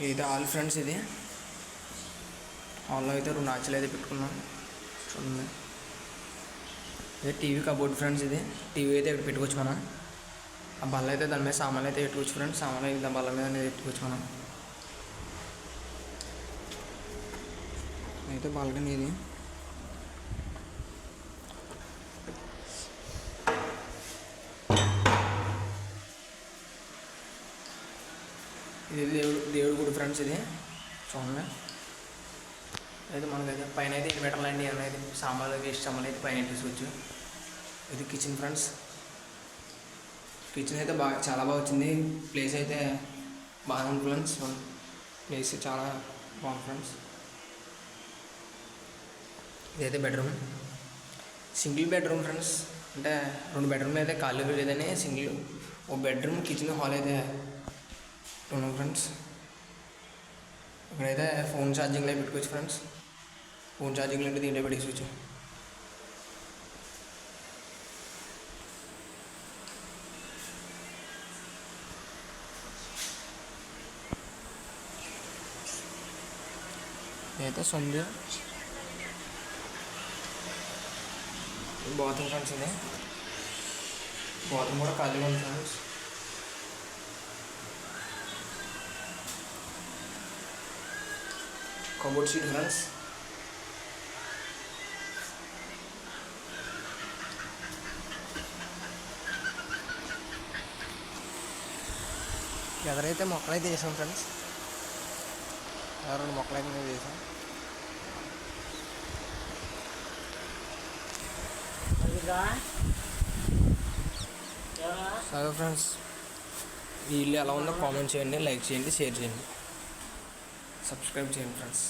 ఇది hall friends. ఇది హాల్లో అయితే 2 ఆర్చీలు అయితే పెట్టుకున్నాం చూడండి. ఇది టీవీ కబోర్డ్ ఫ్రెండ్స్. ఇది టీవీ అయితే ఇక్కడ పెట్టుకోవచ్చు మనం. ఆ బల్ల అయితే దాని మీద సామాన్లు అయితే పెట్టుకోవచ్చు ఫ్రెండ్స్. సామాన్లు అయితే బల్ల మీద అనేది పెట్టుకోవచ్చు మనం. అయితే బాల్కనీ ఇది. ఇది దేవుడి గుడి ఫ్రెండ్స్. ఇది చూడండి. అయితే మనకైతే పైన అయితే ఇన్వర్టర్లు అండి అనేది సామాన్లు వేస్ట్ సామాన్లు అయితే పైన తీసుకోవచ్చు. ఇది కిచెన్ ఫ్రెండ్స్. కిచెన్ అయితే చాలా బాగా వచ్చింది. ప్లేస్ అయితే బాగా ఉంది ఫ్రెండ్స్. ప్లేస్ చాలా బాగుంది ఫ్రెండ్స్. ఇదైతే బెడ్రూమ్, సింగిల్ బెడ్రూమ్ ఫ్రెండ్స్. అంటే 2 బెడ్రూమ్లు అయితే ఖాళీ లేదని సింగిల్ ఒక బెడ్రూమ్ కిచెన్ హాల్ అయితే ఉన్నాం ఫ్రెండ్స్. ఇక్కడైతే ఫోన్ ఛార్జింగ్లో పెట్టుకోవచ్చు ఫ్రెండ్స్. ఫోన్ ఛార్జింగ్లో అంటే దీంట్లో పెట్టేసుకోవచ్చు. ఇదైతే సంధ్య బాత్రూమ్ ఫ్రెండ్స్. ఇది బాత్రూమ్ కూడా ఖాళీగా ఉంది ఫ్రెండ్స్. Cupboard sheet friends. ఎదరైతే మొక్కలైతే వేసాం ఫ్రెండ్స్. 2 మొక్కలైతే మేము వేసాం. సరే ఫ్రెండ్స్, ఈ ఇల్లు ఎలా ఉందో కామెంట్ చేయండి, లైక్ చేయండి, షేర్ చేయండి, సబ్స్క్రైబ్ చేయండి ఫ్రెండ్స్.